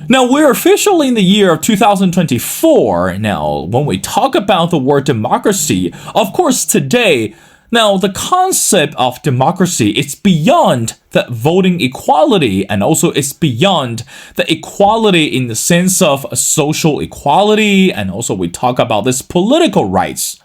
Now, we're officially in the year of 2024. Now, when we talk about the word democracy, of course, today, now the concept of democracy is beyond the voting equality, and also it's beyond the equality in the sense of social equality, and also we talk about this political rights.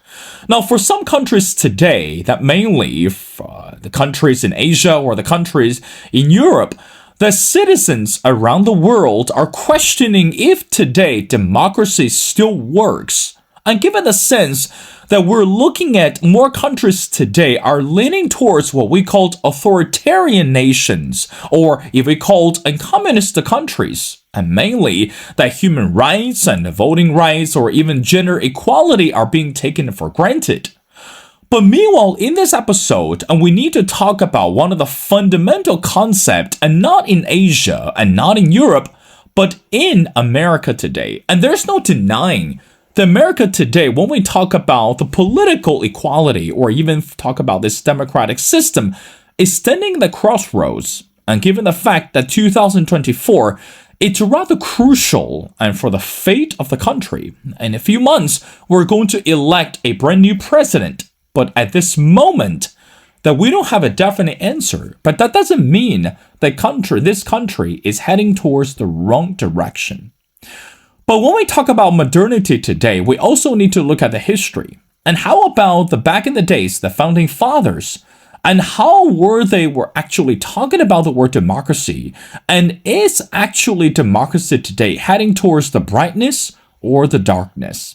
Now, for some countries today, that mainly the countries in Asia or the countries in Europe, the citizens around the world are questioning if today democracy still works. And given the sense that we're looking at more countries today are leaning towards what we called authoritarian nations, or if we called communist countries, and mainly that human rights and voting rights or even gender equality are being taken for granted. But meanwhile, in this episode, we need to talk about one of the fundamental concepts, and not in Asia and not in Europe, but in America today. And there's no denying that America today, when we talk about the political equality or even talk about this democratic system, is standing at the crossroads. And given the fact that 2024, it's rather crucial and for the fate of the country. In a few months, we're going to elect a brand new president. But at this moment, that we don't have a definite answer. But that doesn't mean that this country is heading towards the wrong direction. But when we talk about modernity today, we also need to look at the history. And how about the back in the days, the founding fathers? And how were actually talking about the word democracy? And is actually democracy today heading towards the brightness or the darkness?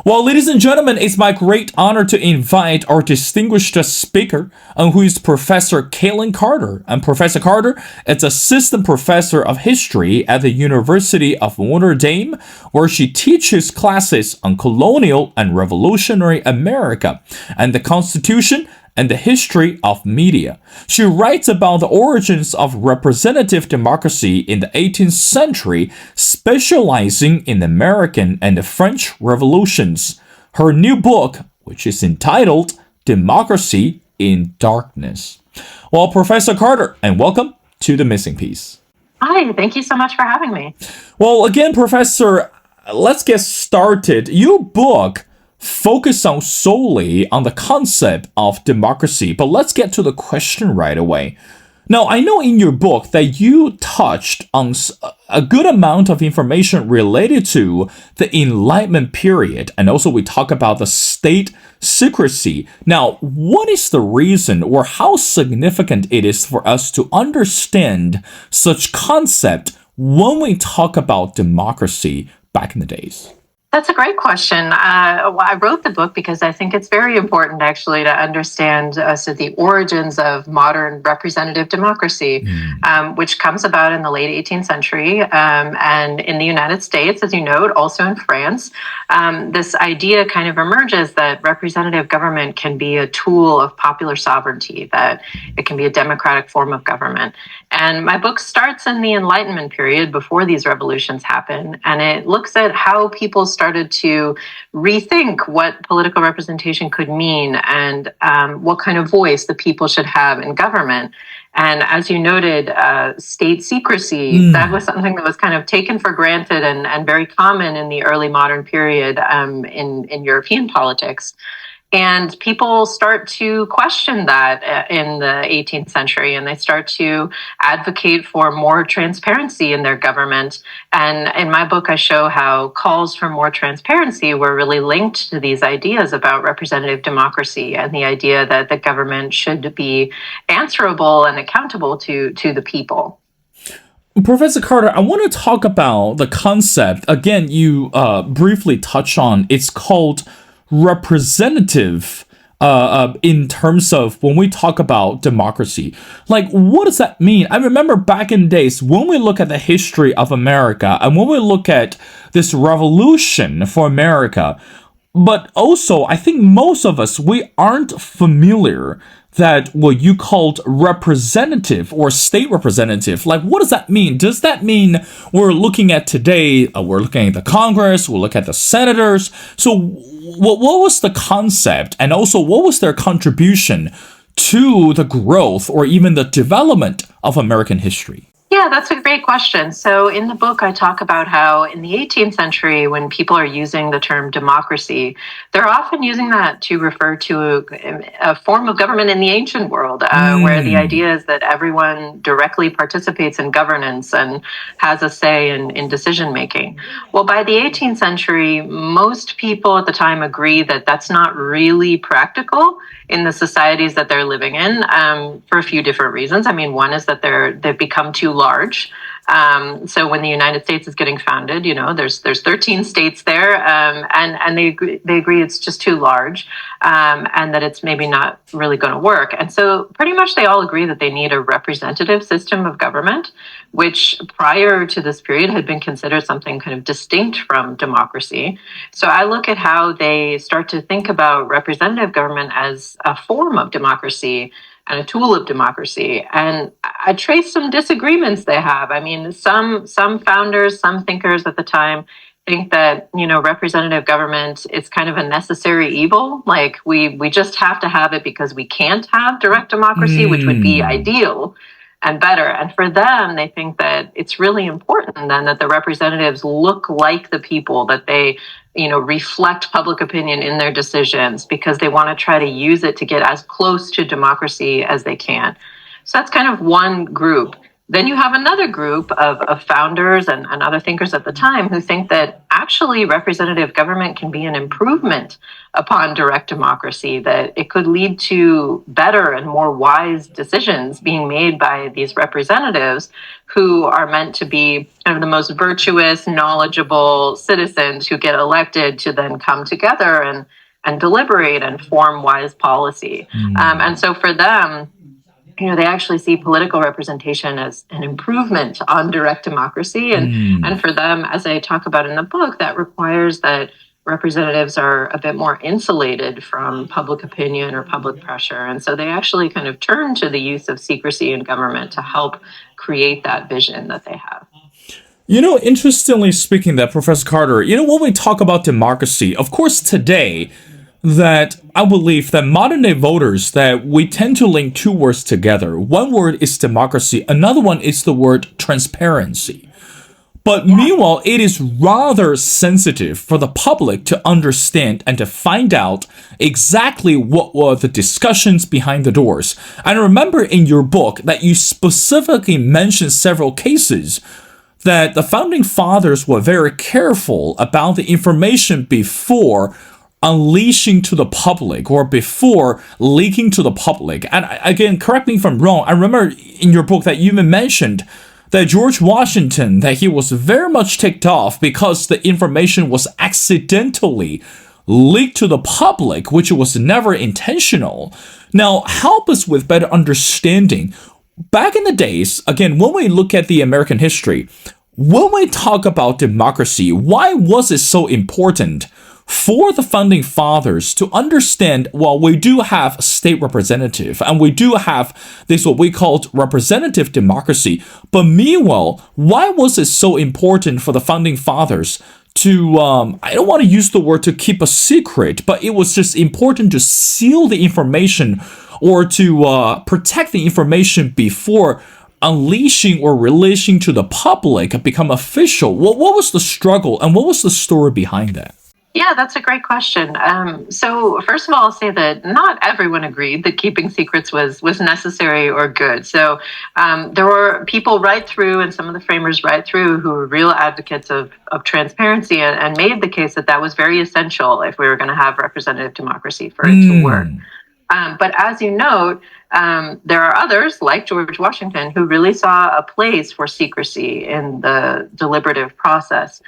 Well, ladies and gentlemen, it's my great honor to invite our distinguished speaker, who is Professor Katlyn Carter. And Professor Carter is Assistant Professor of History at the University of Notre Dame, where she teaches classes on colonial and revolutionary America and the Constitution and the history of media. She writes about the origins of representative democracy in the 18th century, specializing in the American and the French revolutions. Her new book, which is entitled Democracy in Darkness. Well, Professor Carter, and welcome to The Missing Piece. Hi, thank you so much for having me. Well, again, Professor, let's get started. Your book focus on solely on the concept of democracy, but let's get to the question right away. Now, I know in your book that you touched on a good amount of information related to the Enlightenment period, and also we talk about the state secrecy. Now, what is the reason or how significant it is for us to understand such concept when we talk about democracy back in the days? That's a great question. I wrote the book because I think it's very important, actually, to understand the origins of modern representative democracy, which comes about in the late 18th century and in the United States, as you note, also in France. This idea kind of emerges that representative government can be a tool of popular sovereignty, that it can be a democratic form of government. And my book starts in the Enlightenment period before these revolutions happen, and it looks at how people started to rethink what political representation could mean and what kind of voice the people should have in government. And as you noted, state secrecy, that was something that was kind of taken for granted and very common in the early modern period in European politics. And people start to question that in the 18th century, and they start to advocate for more transparency in their government. And in my book, I show how calls for more transparency were really linked to these ideas about representative democracy and the idea that the government should be answerable and accountable to the people. Professor Carter, I want to talk about the concept. Again, you briefly touched on, it's called representative in terms of when we talk about democracy. Like, what does that mean? I remember back in days when we look at the history of America and when we look at this revolution for America, but also I think most of us, we aren't familiar that what you called representative or state representative. Like, what does that mean? Does that mean we're looking at today, we're looking at the Congress, we'll look at the senators? So what was the concept, and also what was their contribution to the growth or even the development of American history? Yeah, that's a great question. So, in the book, I talk about how in the 18th century, when people are using the term democracy, they're often using that to refer to a form of government in the ancient world, where the idea is that everyone directly participates in governance and has a say in decision making. Well, by the 18th century, most people at the time agree that that's not really practical in the societies that they're living in, for a few different reasons. I mean, one is that they've become too large. So when the United States is getting founded, there's 13 states there, and they agree it's just too large, and that it's maybe not really going to work. And so pretty much they all agree that they need a representative system of government, which prior to this period had been considered something kind of distinct from democracy. So I look at how they start to think about representative government as a form of democracy and a tool of democracy. And I trace some disagreements they have. I mean, some founders, some thinkers at the time think that, representative government is kind of a necessary evil. Like we just have to have it because we can't have direct democracy, which would be ideal and better. And for them, they think that it's really important then that the representatives look like the people, that they reflect public opinion in their decisions, because they want to try to use it to get as close to democracy as they can. So that's kind of one group. Then you have another group of founders and other thinkers at the time who think that actually representative government can be an improvement upon direct democracy, that it could lead to better and more wise decisions being made by these representatives who are meant to be kind of the most virtuous, knowledgeable citizens who get elected to then come together and deliberate and form wise policy. And so for them, they actually see political representation as an improvement on direct democracy. And for them, as I talk about in the book, that requires that representatives are a bit more insulated from public opinion or public pressure. And so they actually kind of turn to the use of secrecy in government to help create that vision that they have. Interestingly speaking, that Professor Carter, when we talk about democracy, of course, today, that I believe that modern day voters, that we tend to link two words together. One word is democracy. Another one is the word transparency. But meanwhile, it is rather sensitive for the public to understand and to find out exactly what were the discussions behind the doors. And I remember in your book that you specifically mentioned several cases that the founding fathers were very careful about the information before unleashing to the public or before leaking to the public. And again, correct me if I'm wrong, I remember in your book that you even mentioned that George Washington, that he was very much ticked off because the information was accidentally leaked to the public, which was never intentional. Now, help us with better understanding. Back in the days, again, when we look at the American history, when we talk about democracy, why was it so important for the founding fathers to understand, well, we do have state representative and we do have this what we called representative democracy, but meanwhile, why was it so important for the founding fathers to, I don't want to use the word to keep a secret, but it was just important to seal the information or to protect the information before unleashing or releasing to the public become official? What was the struggle and what was the story behind that? Yeah, that's a great question. So first of all, I'll say that not everyone agreed that keeping secrets was necessary or good. So there were people right through, and some of the framers right through, who were real advocates of transparency and made the case that that was very essential if we were going to have representative democracy for it to work. But as you note, there are others, like George Washington, who really saw a place for secrecy in the deliberative process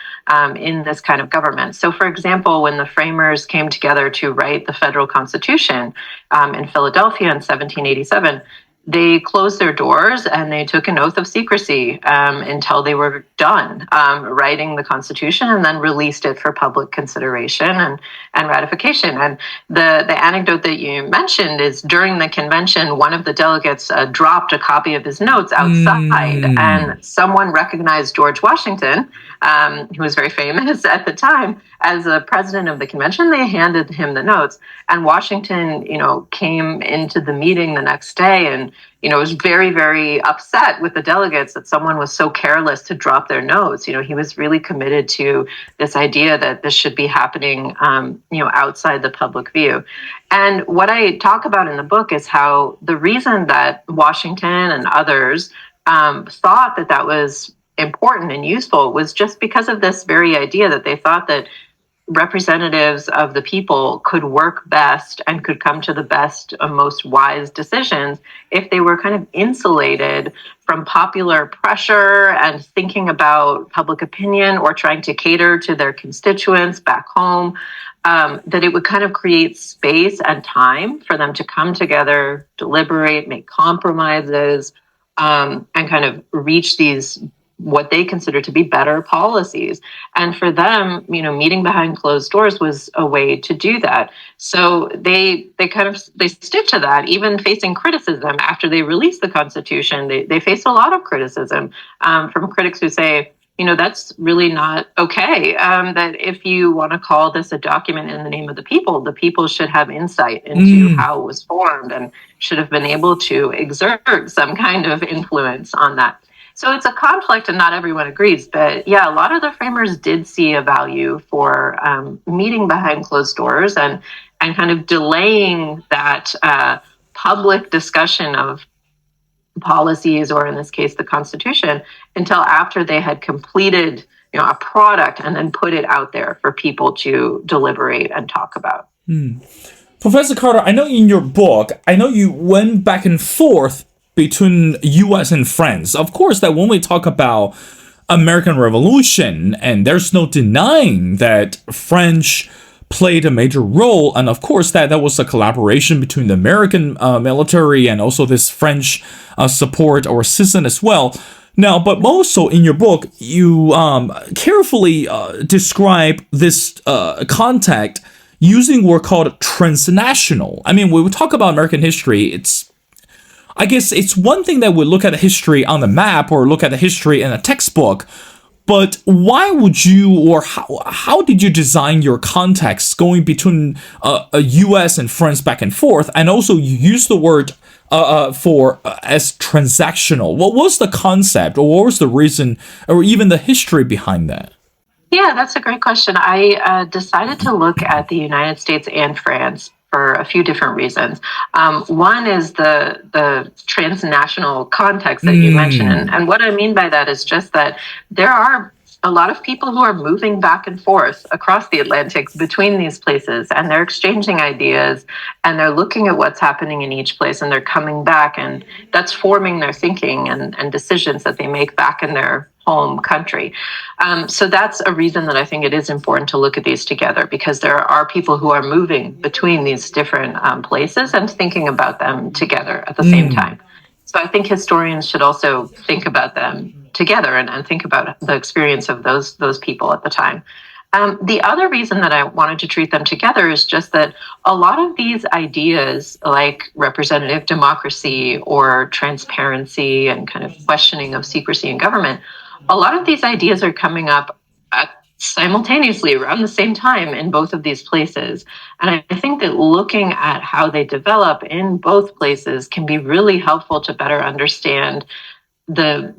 in this kind of government. So, for example, when the framers came together to write the federal Constitution in Philadelphia in 1787, they closed their doors and they took an oath of secrecy until they were done writing the Constitution, and then released it for public consideration and ratification. And the anecdote that you mentioned is during the convention, one of the delegates dropped a copy of his notes outside, and someone recognized George Washington, who was very famous at the time, as a president of the convention. They handed him the notes, and Washington, came into the meeting the next day and was very, very upset with the delegates that someone was so careless to drop their notes. He was really committed to this idea that this should be happening, outside the public view. And what I talk about in the book is how the reason that Washington and others thought that that was important and useful was just because of this very idea that they thought that representatives of the people could work best and could come to the best and most wise decisions if they were kind of insulated from popular pressure and thinking about public opinion or trying to cater to their constituents back home, that it would kind of create space and time for them to come together, deliberate, make compromises, and kind of reach these what they consider to be better policies. And for them, meeting behind closed doors was a way to do that. So they stick to that, even facing criticism after they released the Constitution. They face a lot of criticism from critics who say, that's really not okay. That if you want to call this a document in the name of the people should have insight into how it was formed and should have been able to exert some kind of influence on that. So it's a conflict and not everyone agrees. But yeah, a lot of the framers did see a value for meeting behind closed doors and kind of delaying that public discussion of policies, or in this case, the Constitution, until after they had completed a product and then put it out there for people to deliberate and talk about. Professor Carter, I know in your book, you went back and forth between U.S. and France. Of course, that when we talk about American Revolution, and there's no denying that French played a major role, and of course that was a collaboration between the American military and also this French support or assistance as well. Now, but also in your book, you carefully describe this contact using word called transnational. I mean, when we talk about American history, I guess it's one thing that we look at the history on the map or look at the history in a textbook, but why would you, or how did you design your context going between a U.S. and France back and forth, and also you use the word as transactional? What was the concept, or what was the reason, or even the history behind that? Yeah, that's a great question. I decided to look at the United States and France for a few different reasons. One is the transnational context that you mentioned. And what I mean by that is just that there are a lot of people who are moving back and forth across the Atlantic between these places, and they're exchanging ideas, and they're looking at what's happening in each place, and they're coming back, and that's forming their thinking and decisions that they make back in their home country. So that's a reason that I think it is important to look at these together, because there are people who are moving between these different places and thinking about them together at the same time. So I think historians should also think about them together and think about the experience of those people at the time. The other reason that I wanted to treat them together is just that a lot of these ideas, like representative democracy or transparency and kind of questioning of secrecy in government, a lot of these ideas are coming up simultaneously around the same time in both of these places. And I think that looking at how they develop in both places can be really helpful to better understand the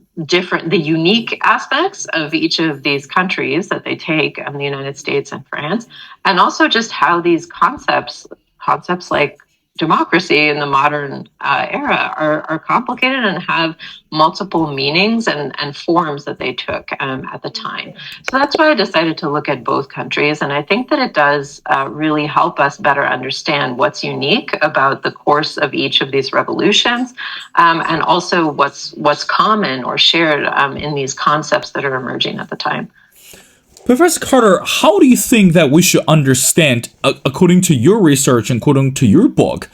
unique aspects of each of these countries that they take, the United States and France, and also just how these concepts like democracy in the modern era are complicated and have multiple meanings and forms that they took at the time. So that's why I decided to look at both countries. And I think that it does really help us better understand what's unique about the course of each of these revolutions, and also what's common or shared in these concepts that are emerging at the time. Professor Carter, how do you think that we should understand, according to your research and according to your book,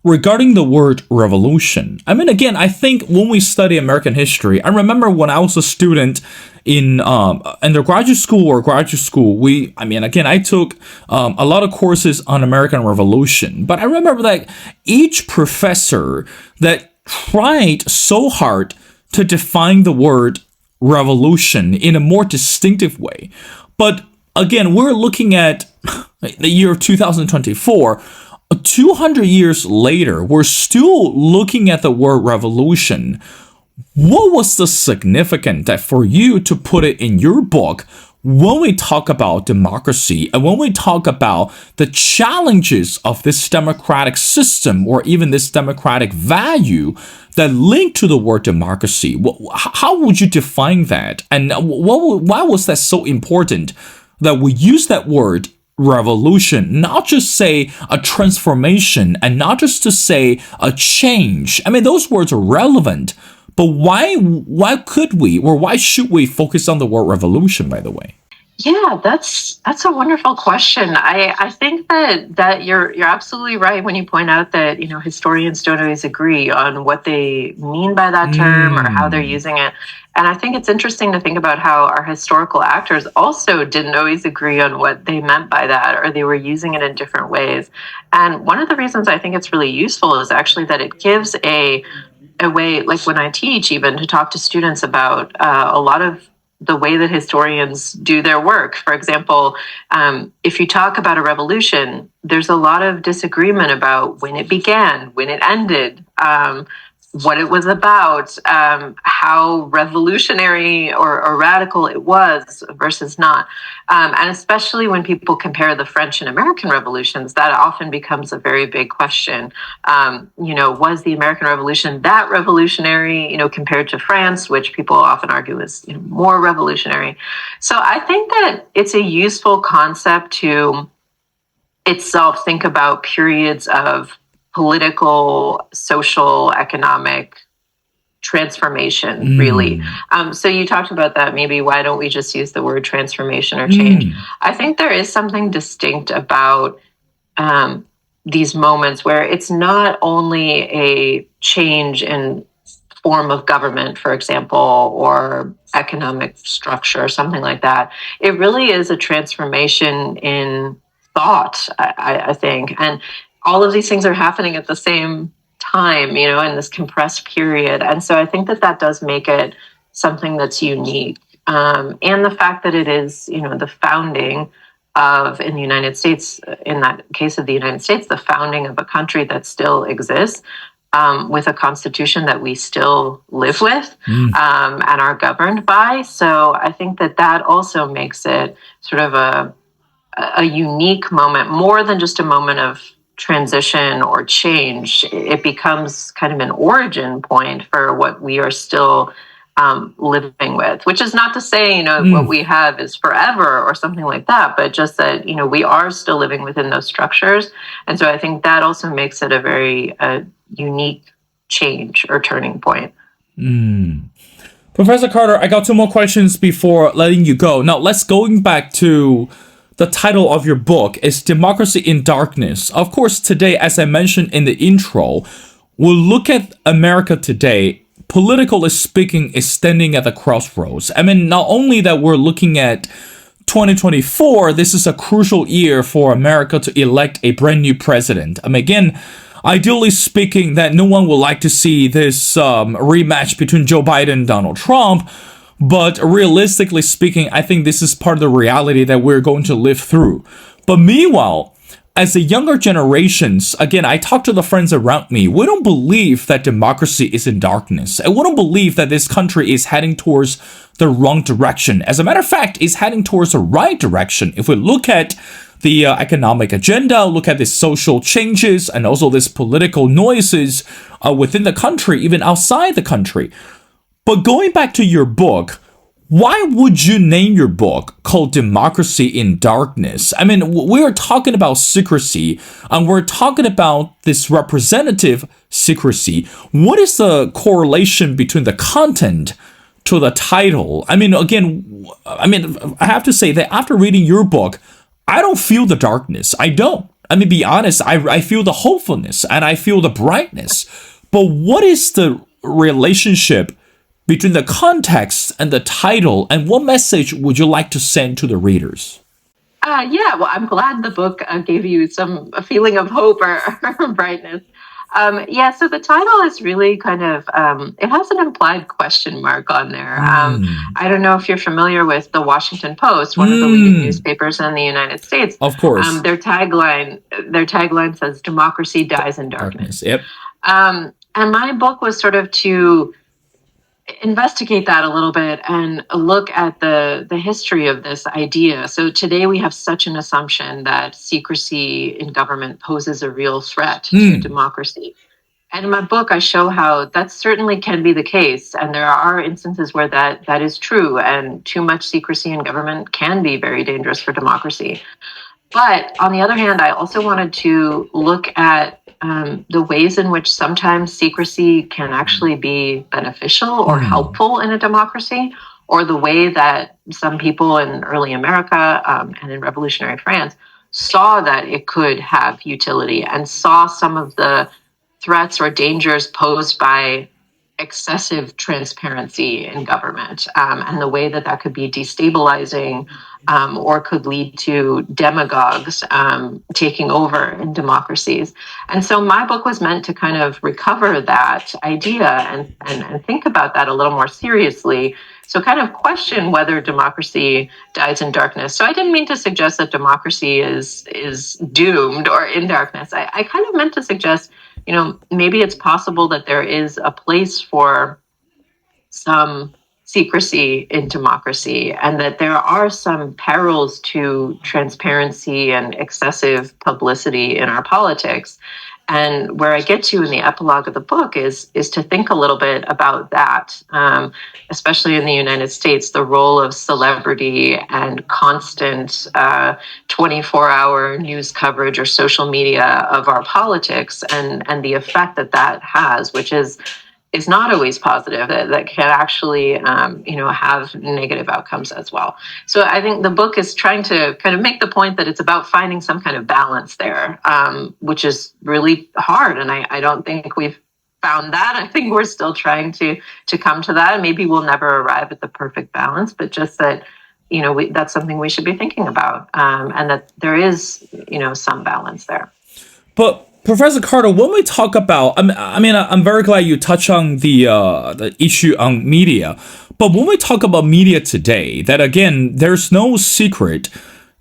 regarding the word revolution? I mean, again, I think when we study American history, I remember when I was a student in undergraduate school or graduate school, I took a lot of courses on American Revolution, but I remember that each professor that tried so hard to define the word revolution in a more distinctive way. But again, we're looking at the year of 2024. 200 years later, we're still looking at the word revolution. What was the significance that for you to put it in your book when we talk about democracy and when we talk about the challenges of this democratic system or even this democratic value that link to the word democracy? How would you define that? And why was that so important that we use that word revolution, not just say a transformation and not just to say a change? I mean, those words are relevant, but why could we or why should we focus on the word revolution, by the way? Yeah, that's a wonderful question. I think that you're absolutely right when you point out that, historians don't always agree on what they mean by that term or how they're using it. And I think it's interesting to think about how our historical actors also didn't always agree on what they meant by that, or they were using it in different ways. And one of the reasons I think it's really useful is actually that it gives a way, like when I teach, even to talk to students about a lot of the way that historians do their work. For example, if you talk about a revolution, there's a lot of disagreement about when it began, when it ended, what it was about, how revolutionary or radical it was versus not. And especially when people compare the French and American revolutions, that often becomes a very big question. Was the American Revolution that revolutionary, compared to France, which people often argue is more revolutionary? So I think that it's a useful concept to itself think about periods of political, social, economic transformation, really. So you talked about that. Maybe why don't we just use the word transformation or change? I think there is something distinct about these moments where it's not only a change in form of government, for example, or economic structure or something like that. It really is a transformation in thought, I think. And all of these things are happening at the same time, in this compressed period. And so I think that does make it something that's unique. And the fact that it is, the founding of, in the United States, in that case of the United States, the founding of a country that still exists, with a constitution that we still live with and are governed by. So I think that also makes it sort of a unique moment, more than just a moment of transition or change. It becomes kind of an origin point for what we are still living with, which is not to say, what we have is forever or something like that, but just that, we are still living within those structures. And so I think that also makes it a very unique change or turning point. Professor Carter, I got two more questions before letting you go. Now, let's going back to the title of your book is Democracy in Darkness. Of course, today, as I mentioned in the intro, we'll look at America today. Politically speaking, is standing at the crossroads. I mean, not only that we're looking at 2024, this is a crucial year for America to elect a brand new president. I mean, again, ideally speaking, that no one would like to see this rematch between Joe Biden and Donald Trump. But realistically speaking, I think this is part of the reality that we're going to live through. But meanwhile, as the younger generations, again, I talk to the friends around me, we don't believe that democracy is in darkness. And we don't believe that this country is heading towards the wrong direction. As a matter of fact, it's heading towards the right direction. If we look at the economic agenda, look at the social changes, and also this political noises within the country, even outside the country. But going back to your book, why would you name your book called Democracy in Darkness? I mean, we're talking about secrecy, and we're talking about this representative secrecy. What is the correlation between the content to the title? I mean, again, I have to say that after reading your book, I don't feel the darkness. I don't. I mean, be honest, I feel the hopefulness and I feel the brightness. But what is the relationship between the context and the title, and what message would you like to send to the readers? Well, I'm glad the book gave you a feeling of hope or brightness. Yeah, so the title is really kind of, it has an implied question mark on there. I don't know if you're familiar with the Washington Post, one of the leading newspapers in the United States. Of course. Their tagline says, "Democracy dies in darkness." Yep. And my book was sort of to investigate that a little bit and look at the history of this idea. So today we have such an assumption that secrecy in government poses a real threat to democracy. And in my book, I show how that certainly can be the case. And there are instances where that is true. And too much secrecy in government can be very dangerous for democracy. But on the other hand, I also wanted to look at the ways in which sometimes secrecy can actually be beneficial or helpful in a democracy, or the way that some people in early America and in revolutionary France saw that it could have utility and saw some of the threats or dangers posed by excessive transparency in government, and the way that that could be destabilizing, or could lead to demagogues taking over in democracies. And so my book was meant to kind of recover that idea and think about that a little more seriously. So kind of question whether democracy dies in darkness. So I didn't mean to suggest that democracy is doomed or in darkness. I kind of meant to suggest, maybe it's possible that there is a place for some secrecy in democracy, and that there are some perils to transparency and excessive publicity in our politics. And where I get to in the epilogue of the book is to think a little bit about that, especially in the United States, the role of celebrity and constant 24-hour news coverage or social media of our politics, and the effect that has, which is not always positive, that can actually have negative outcomes as well. So I think the book is trying to kind of make the point that it's about finding some kind of balance there, which is really hard. And I don't think we've found that. I think we're still trying to come to that. Maybe we'll never arrive at the perfect balance, but just that, that's something we should be thinking about, and that there is, some balance there. But Professor Carter, when we talk about, I'm very glad you touch on the issue on media. But when we talk about media today, that again, there's no secret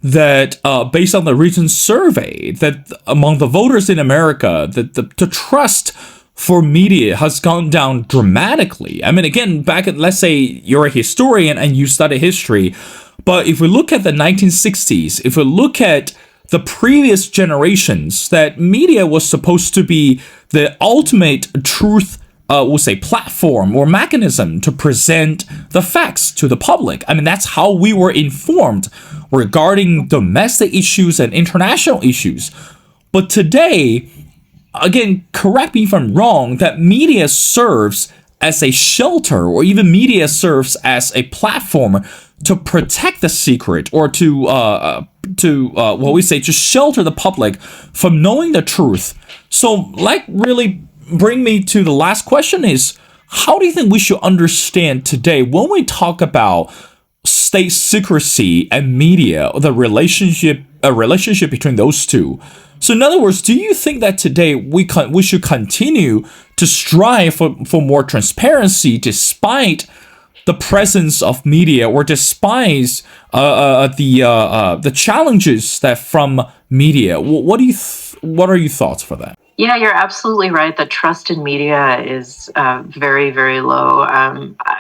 that based on the recent survey, that among the voters in America, that the trust for media has gone down dramatically. I mean, again, back at, let's say you're a historian and you study history, but if we look at the 1960s, if we look at the previous generations, that media was supposed to be the ultimate truth, we'll say, platform or mechanism to present the facts to the public. I mean, that's how we were informed regarding domestic issues and international issues. But today, again, correct me if I'm wrong, that media serves as a shelter, or even media serves as a platform to protect the secret, or to what we say, to shelter the public from knowing the truth. So, really bring me to the last question is, how do you think we should understand today when we talk about state secrecy and media, the relationship between those two? So in other words, do you think that today we should continue to strive for more transparency despite the presence of media, or despite the challenges that from media? What are your thoughts for that? Yeah, you're absolutely right. The trust in media is very, very low.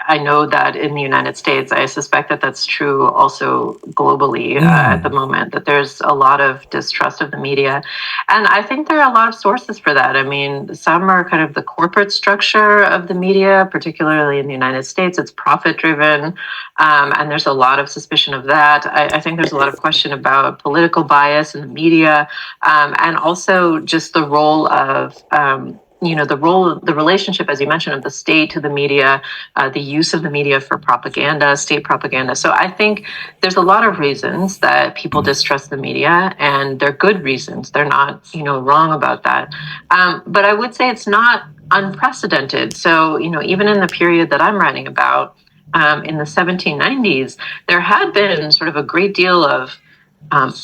I know that in the United States, I suspect that that's true also globally at the moment, that there's a lot of distrust of the media. And I think there are a lot of sources for that. I mean, some are kind of the corporate structure of the media, particularly in the United States. It's profit-driven, and there's a lot of suspicion of that. I think there's a lot of question about political bias in the media, and also just the role of the relationship, as you mentioned, of the state to the media, the use of the media for propaganda, state propaganda. So I think there's a lot of reasons that people distrust the media, and they're good reasons. They're not, wrong about that. But I would say it's not unprecedented. So, even in the period that I'm writing about, in the 1790s, there had been sort of a great deal of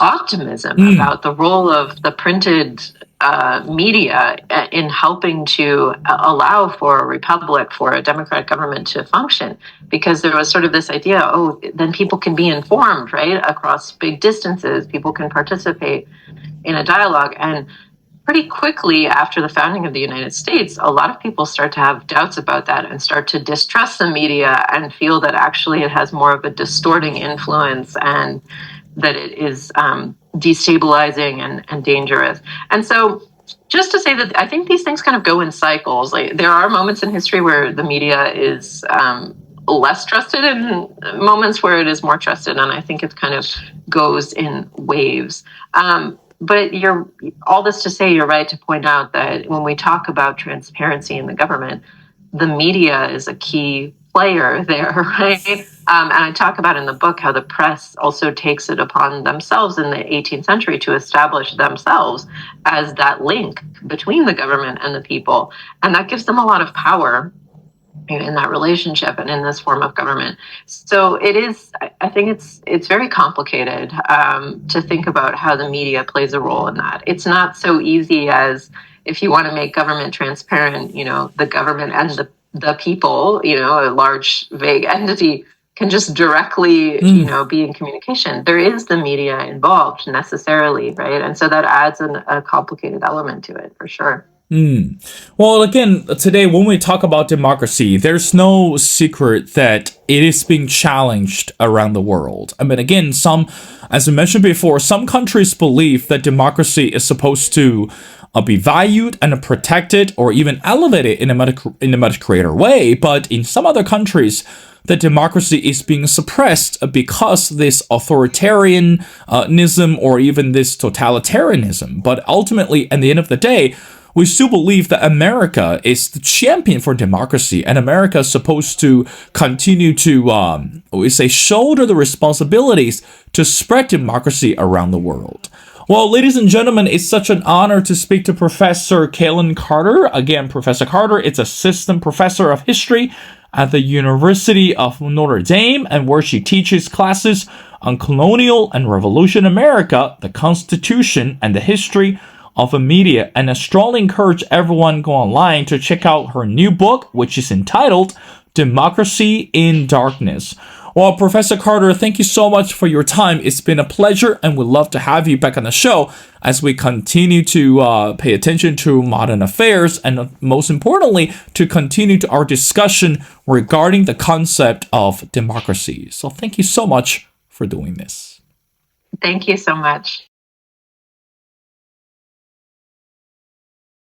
optimism about the role of the printed media in helping to allow for a republic, for a democratic government to function, because there was sort of this idea, oh, then people can be informed, right, across big distances, people can participate in a dialogue. And pretty quickly after the founding of the United States, a lot of people start to have doubts about that and start to distrust the media and feel that actually it has more of a distorting influence and that it is destabilizing and dangerous. And so, just to say that I think these things kind of go in cycles. Like, there are moments in history where the media is less trusted and moments where it is more trusted. And I think it kind of goes in waves. But all this to say, you're right to point out that when we talk about transparency in the government, the media is a key player there, right? And I talk about in the book how the press also takes it upon themselves in the 18th century to establish themselves as that link between the government and the people. And that gives them a lot of power in that relationship and in this form of government. So it is, I think it's very complicated to think about how the media plays a role in that. It's not so easy as, if you want to make government transparent, the government and the people, a large vague entity can just directly, be in communication. There is the media involved necessarily, right? And so that adds a complicated element to it for sure. Well, again, today when we talk about democracy, there's no secret that it is being challenged around the world. I mean, again, as I mentioned before, some countries believe that democracy is supposed to be valued and protected or even elevated in a much greater way. But in some other countries, the democracy is being suppressed because this authoritarianism or even this totalitarianism. But ultimately, at the end of the day, we still believe that America is the champion for democracy, and America is supposed to continue to, shoulder the responsibilities to spread democracy around the world. Well, ladies and gentlemen, it's such an honor to speak to Professor Katlyn Carter. Again, Professor Carter is assistant professor of history at the University of Notre Dame, and where she teaches classes on colonial and revolution America, the Constitution, and the history of the media. And I strongly encourage everyone go online to check out her new book, which is entitled Democracy in Darkness. Well, Professor Carter, thank you so much for your time. It's been a pleasure, and we'd love to have you back on the show as we continue to pay attention to modern affairs, and most importantly, to continue to our discussion regarding the concept of democracy. So thank you so much for doing this. Thank you so much.